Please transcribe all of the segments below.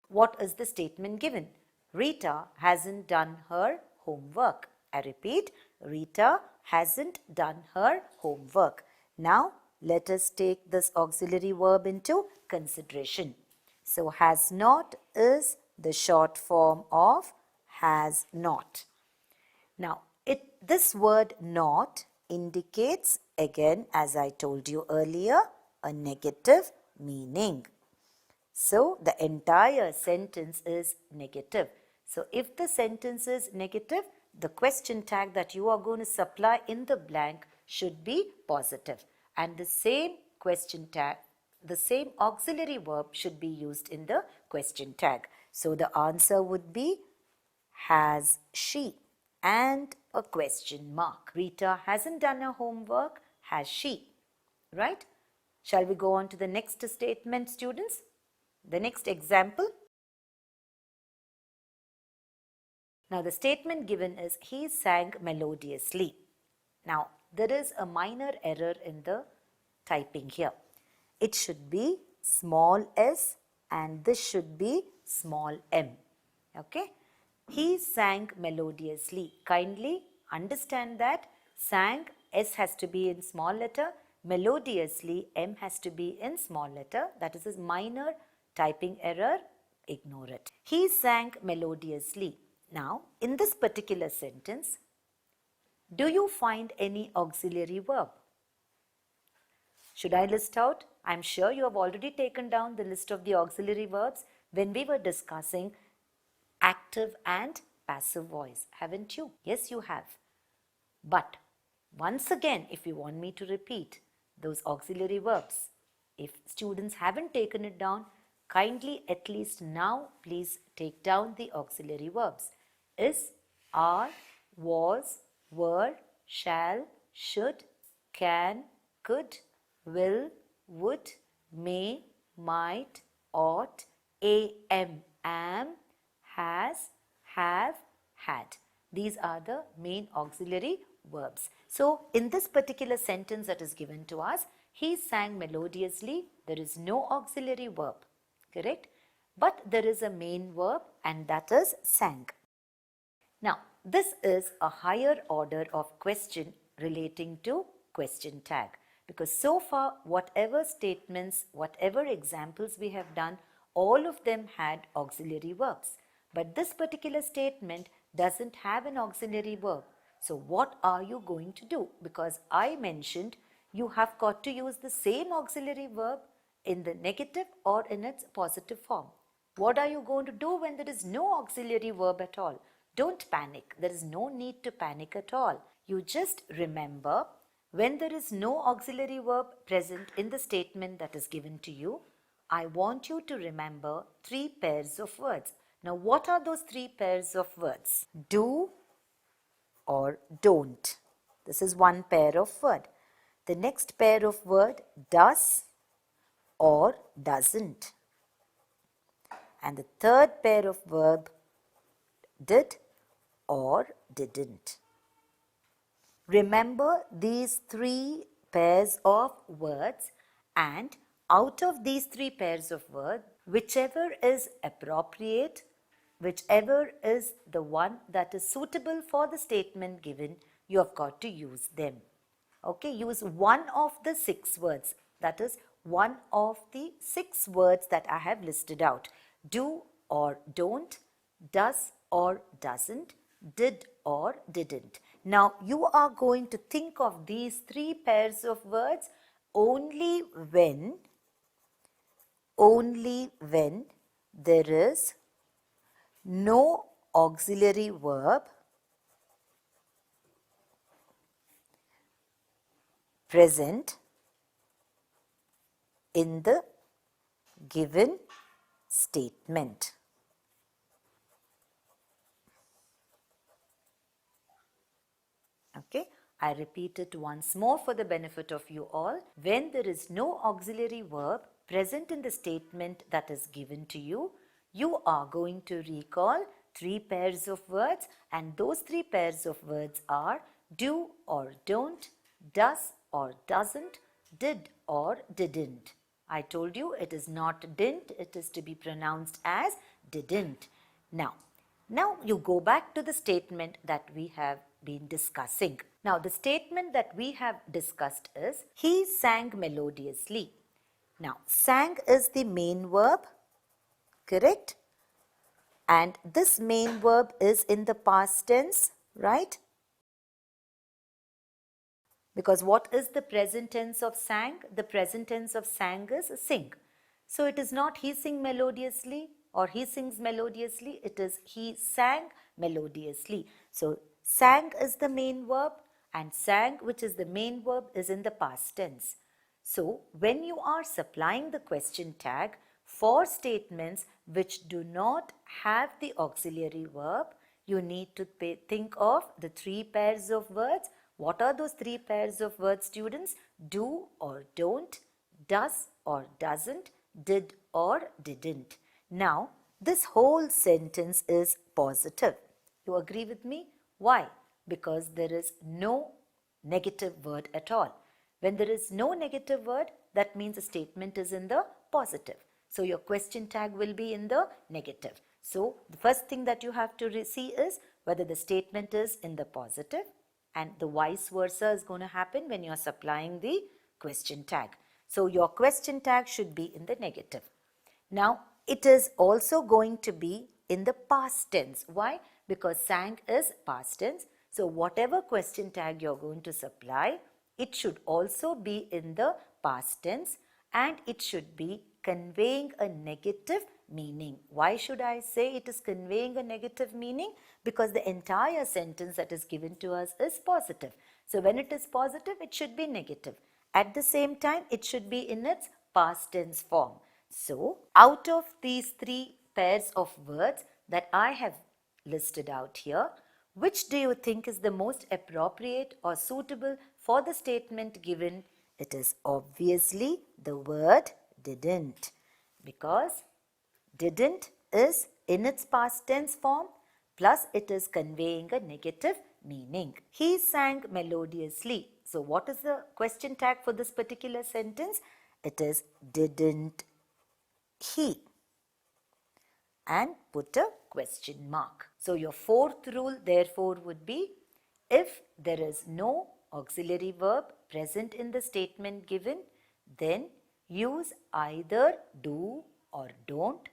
What is the statement given? Rita hasn't done her homework. I repeat, Rita hasn't done her homework. Now, let us take this auxiliary verb into consideration. So, has not is the short form of has not. Now, this word not indicates, again, as I told you earlier, a negative meaning. So, the entire sentence is negative. So, if the sentence is negative, the question tag that you are going to supply in the blank should be positive. And the same question tag, the same auxiliary verb should be used in the question tag. So, the answer would be has she and a question mark. Rita hasn't done her homework, has she? Right? Shall we go on to the next statement, students? The next example. Now, the statement given is he sang melodiously. Now, there is a minor error in the typing here. It should be small s and this should be small m. Okay? He sang melodiously. Kindly understand that sang s has to be in small letter, melodiously m has to be in small letter. That is a minor typing error. Ignore it. He sang melodiously. Now, in this particular sentence, do you find any auxiliary verb? Should I list out? I'm sure you have already taken down the list of the auxiliary verbs when we were discussing active and passive voice, haven't you? Yes, you have. But once again, if you want me to repeat those auxiliary verbs, if students haven't taken it down, kindly at least now please take down the auxiliary verbs. Is, are, was, were, shall, should, can, could, will, would, may, might, ought, am, has, have, had. These are the main auxiliary verbs. So, in this particular sentence that is given to us, he sang melodiously. There is no auxiliary verb, correct? But there is a main verb and that is sang. Now, this is a higher order of question relating to question tag, because so far whatever statements, whatever examples we have done, all of them had auxiliary verbs. But this particular statement doesn't have an auxiliary verb. So what are you going to do? Because I mentioned you have got to use the same auxiliary verb in the negative or in its positive form. What are you going to do when there is no auxiliary verb at all? Don't panic. There is no need to panic at all. You just remember when there is no auxiliary verb present in the statement that is given to you, I want you to remember 3 pairs of words. Now, what are those 3 pairs of words? Do or don't. This is one pair of word. The next pair of word, does or doesn't. And the third pair of verb, did or didn't. Remember these 3 pairs of words, and out of these 3 pairs of words, whichever is appropriate, whichever is the one that is suitable for the statement given, you have got to use them. Okay, use one of the 6 words. That is one of the 6 words that I have listed out. Do or don't, does or doesn't, did or didn't. Now, you are going to think of these 3 pairs of words only when there is no auxiliary verb present in the given statement. Okay, I repeat it once more for the benefit of you all. When there is no auxiliary verb present in the statement that is given to you, you are going to recall 3 pairs of words, and those 3 pairs of words are do or don't, does or doesn't, did or didn't. I told you it is not didn't, it is to be pronounced as didn't. Now you go back to the statement that we have been discussing. Now the statement that we have discussed is, he sang melodiously. Now sang is the main verb, correct? And this main verb is in the past tense, right? Because what is the present tense of sang? The present tense of sang is sing. So it is not he sing melodiously or he sings melodiously, it is he sang melodiously. So sang is the main verb and sang, which is the main verb, is in the past tense. So when you are supplying the question tag for statements which do not have the auxiliary verb, you need to think of the three pairs of words. What are those three pairs of words, students? Do or don't, does or doesn't, did or didn't. Now, this whole sentence is positive. You agree with me? Why? Because there is no negative word at all. When there is no negative word, that means the statement is in the positive. So your question tag will be in the negative. So the first thing that you have to see is whether the statement is in the positive, and the vice versa is going to happen when you are supplying the question tag. So your question tag should be in the negative. Now it is also going to be in the past tense. Why? Because sang is past tense. So whatever question tag you are going to supply, it should also be in the past tense and it should be conveying a negative meaning. Why should I say it is conveying a negative meaning? Because the entire sentence that is given to us is positive. So when it is positive, it should be negative. At the same time, it should be in its past tense form. So out of these three pairs of words that I have listed out here, which do you think is the most appropriate or suitable for the statement given? It is obviously the word didn't, because didn't is in its past tense form, plus it is conveying a negative meaning. He sang melodiously. So what is the question tag for this particular sentence? It is didn't he, and put a question mark. So your fourth rule therefore would be, if there is no auxiliary verb present in the statement given, then use either do or don't,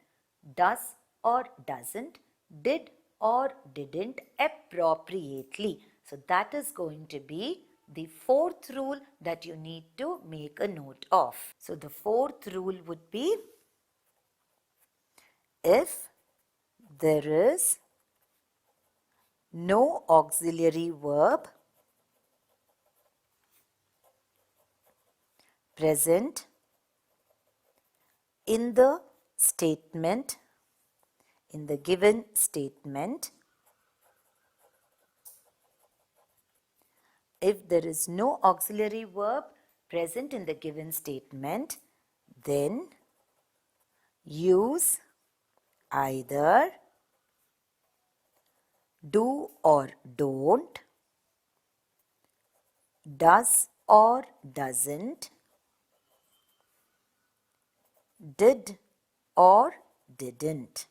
does or doesn't, did or didn't appropriately. So that is going to be the fourth rule that you need to make a note of. So the fourth rule would be, if there is no auxiliary verb present in the statement, in the given statement, if there is no auxiliary verb present in the given statement, then use either do or don't, does or doesn't, did or didn't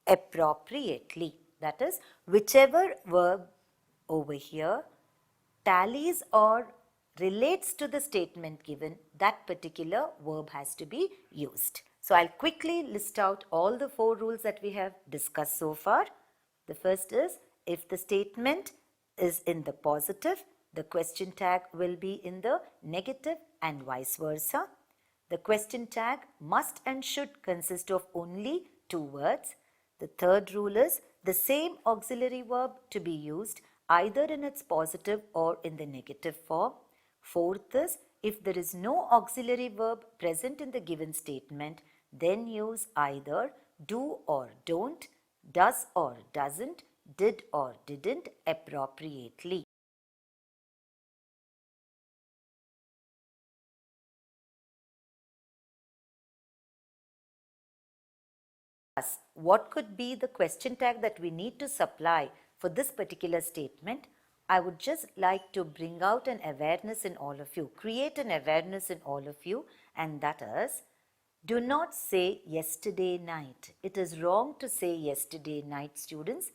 appropriately. That is, whichever verb over here tallies or relates to the statement given, that particular verb has to be used. So I'll quickly list out all the four rules that we have discussed so far. The first is, if the statement is in the positive, the question tag will be in the negative and vice versa. The question tag must and should consist of only two words. The third rule is, the same auxiliary verb to be used either in its positive or in the negative form. Fourth is, if there is no auxiliary verb present in the given statement, then use either do or don't, does or doesn't, did or didn't appropriately. What could be the question tag that we need to supply for this particular statement? I would just like to bring out an awareness in all of you, create an awareness in all of you, and that is, Do not say yesterday night. It is wrong to say yesterday night, students,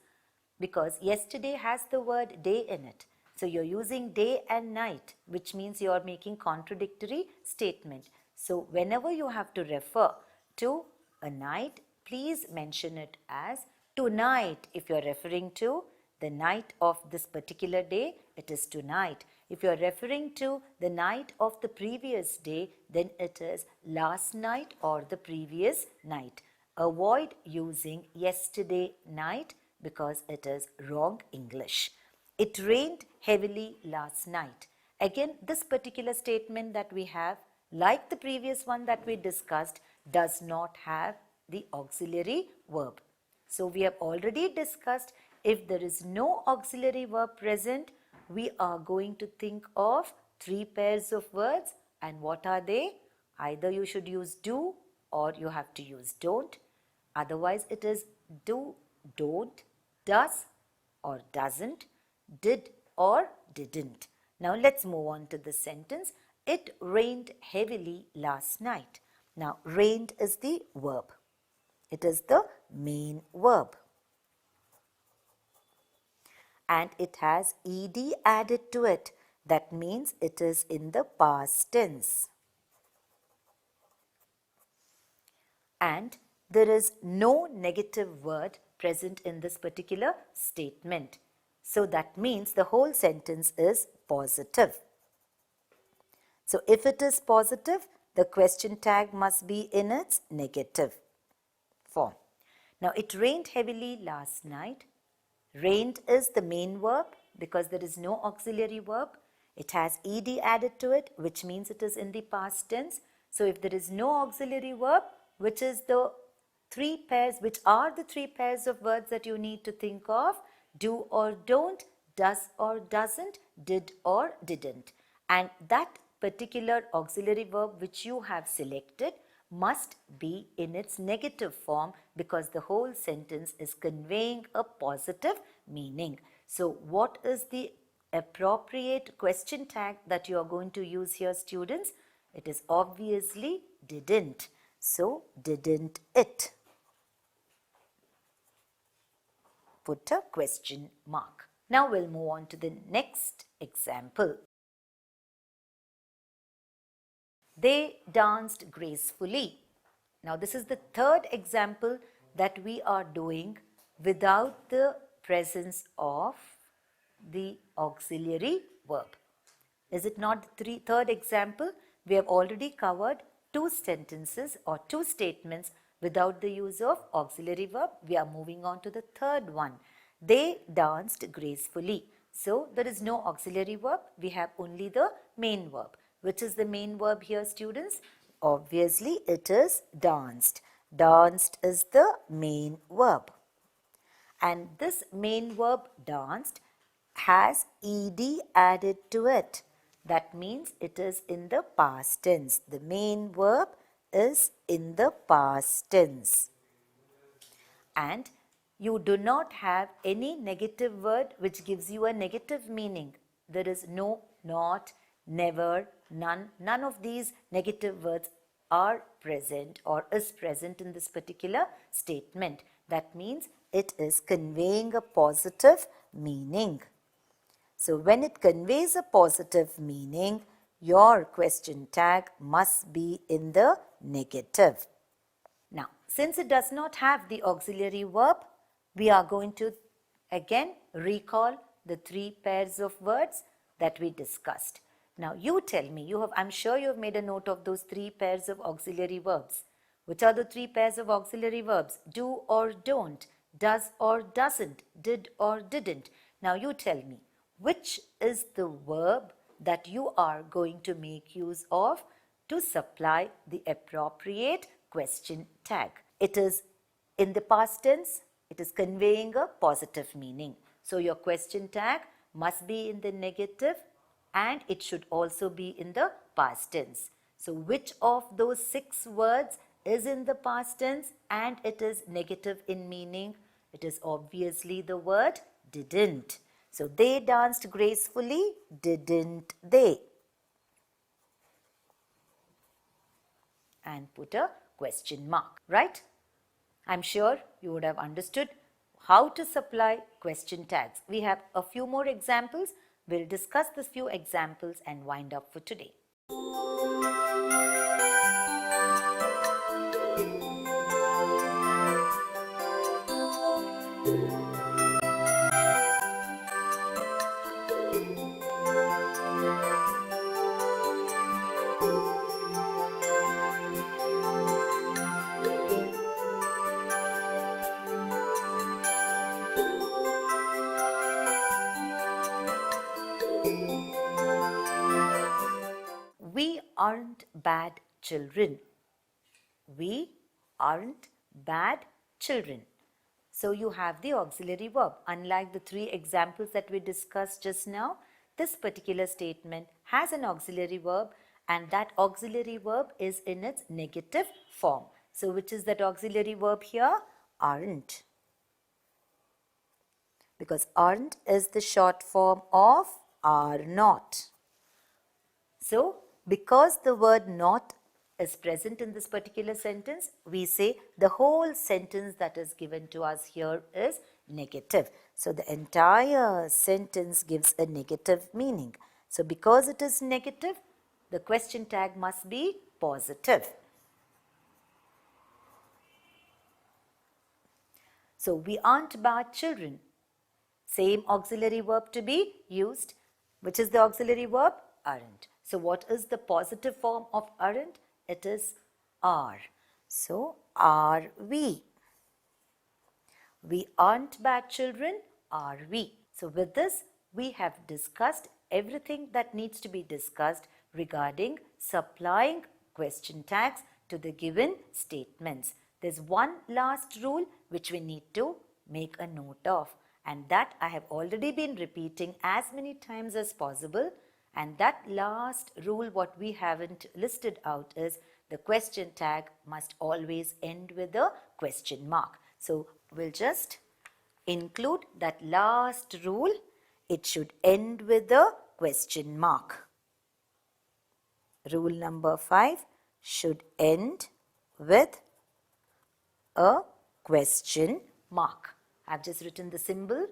because yesterday has the word day in it. So you're using day and night, which means you are making contradictory statement. So whenever you have to refer to a night, please mention it as tonight. If you're referring to the night of this particular day, it is tonight. If you're referring to the night of the previous day, then it is last night or the previous night. Avoid using yesterday night because it is wrong English. It rained heavily last night. Again, this particular statement that we have, like the previous one that we discussed, does not have the auxiliary verb. So we have already discussed, if there is no auxiliary verb present, we are going to think of three pairs of words. And what are they? Either you should use do or you have to use don't. Otherwise it is do, don't, does or doesn't, did or didn't. Now let's move on to the sentence. It rained heavily last night. Now rained is the verb. It is the main verb. And it has ed added to it. That means it is in the past tense. And there is no negative word present in this particular statement. So that means the whole sentence is positive. So if it is positive, the question tag must be in its negative form. Now it rained heavily last night. Rained is the main verb because there is no auxiliary verb. It has ed added to it, which means it is in the past tense. So if there is no auxiliary verb, which are the three pairs of words that you need to think of? Do or don't, does or doesn't, did or didn't. And that particular auxiliary verb which you have selected must be in its negative form because the whole sentence is conveying a positive meaning. So what is the appropriate question tag that you are going to use here, students? It is obviously didn't. So didn't it? Put a question mark. Now we'll move on to the next example. They danced gracefully. Now this is the third example that we are doing without the presence of the auxiliary verb. Is it not the third example? We have already covered two sentences or two statements without the use of auxiliary verb. We are moving on to the third one. They danced gracefully. So there is no auxiliary verb. We have only the main verb. Which is the main verb here, students? Obviously, it is danced. Danced is the main verb. And this main verb danced has ed added to it. That means it is in the past tense. The main verb is in the past tense. And you do not have any negative word which gives you a negative meaning. There is no, not, never, none. None of these negative words are present or is present in this particular statement. That means it is conveying a positive meaning. So when it conveys a positive meaning, your question tag must be in the negative. Now, since it does not have the auxiliary verb, we are going to again recall the three pairs of words that we discussed. Now, you tell me, I'm sure you have made a note of those three pairs of auxiliary verbs. Which are the three pairs of auxiliary verbs? Do or don't, does or doesn't, did or didn't. Now, you tell me, which is the verb that you are going to make use of to supply the appropriate question tag? It is in the past tense. It is conveying a positive meaning. So, your question tag must be in the negative and it should also be in the past tense. So, which of those 6 words is in the past tense and it is negative in meaning? It is obviously the word didn't. So, they danced gracefully, didn't they? and put a question mark, right? I'm sure you would have understood how to supply question tags. We have a few more examples. We'll discuss this few examples and wind up for today. We aren't bad children. We aren't bad children. So you have the auxiliary verb. Unlike the three examples that we discussed just now, this particular statement has an auxiliary verb, and that auxiliary verb is in its negative form. So which is that auxiliary verb here? Aren't. Because aren't is the short form of are not. So because the word not is present in this particular sentence, we say the whole sentence that is given to us here is negative. So the entire sentence gives a negative meaning. So because it is negative, the question tag must be positive. So we aren't bad children. Same auxiliary verb to be used. Which is the auxiliary verb? Aren't. So what is the positive form of aren't? It is are. So are we? We aren't bad children, are we? So with this, we have discussed everything that needs to be discussed regarding supplying question tags to the given statements. There's one last rule which we need to make a note of, and that I have already been repeating as many times as possible. And that last rule what we haven't listed out is the question tag must always end with a question mark. So we'll just include that last rule. It should end with a question mark. Rule number 5 should end with a question mark. I've just written the symbol.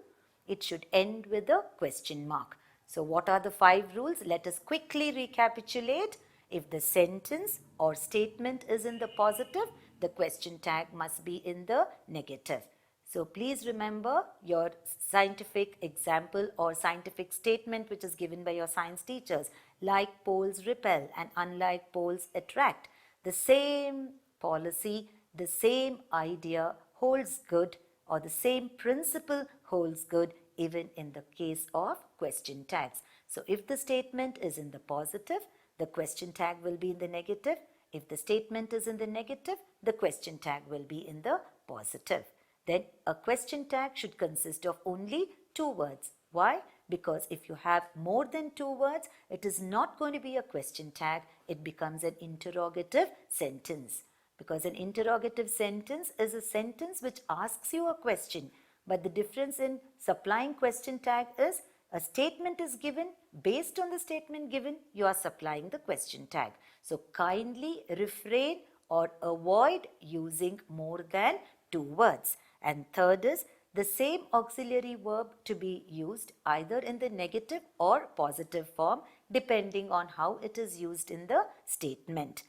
It should end with a question mark. So what are the 5 rules? Let us quickly recapitulate. If the sentence or statement is in the positive, the question tag must be in the negative. So please remember your scientific example or scientific statement which is given by your science teachers. Like poles repel and unlike poles attract. The same policy, the same idea holds good, or the same principle holds good even in the case of question tags. So if the statement is in the positive, the question tag will be in the negative. If the statement is in the negative, the question tag will be in the positive. Then a question tag should consist of only 2 words. Why? Because if you have more than 2 words, it is not going to be a question tag. It becomes an interrogative sentence. Because an interrogative sentence is a sentence which asks you a question. But the difference in supplying question tag is a statement is given. Based on the statement given, you are supplying the question tag. So kindly refrain or avoid using more than 2 words. And third is the same auxiliary verb to be used either in the negative or positive form depending on how it is used in the statement.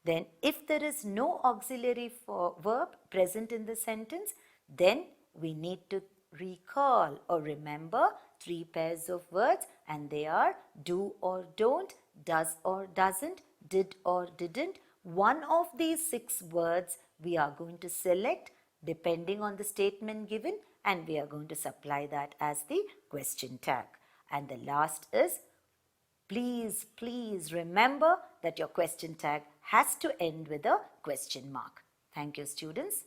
Then if there is no auxiliary verb present in the sentence, then we need to recall or remember 3 pairs of words, and they are do or don't, does or doesn't, did or didn't. One of these 6 words we are going to select depending on the statement given, and we are going to supply that as the question tag. And the last is please remember that your question tag has to end with a question mark. Thank you, students.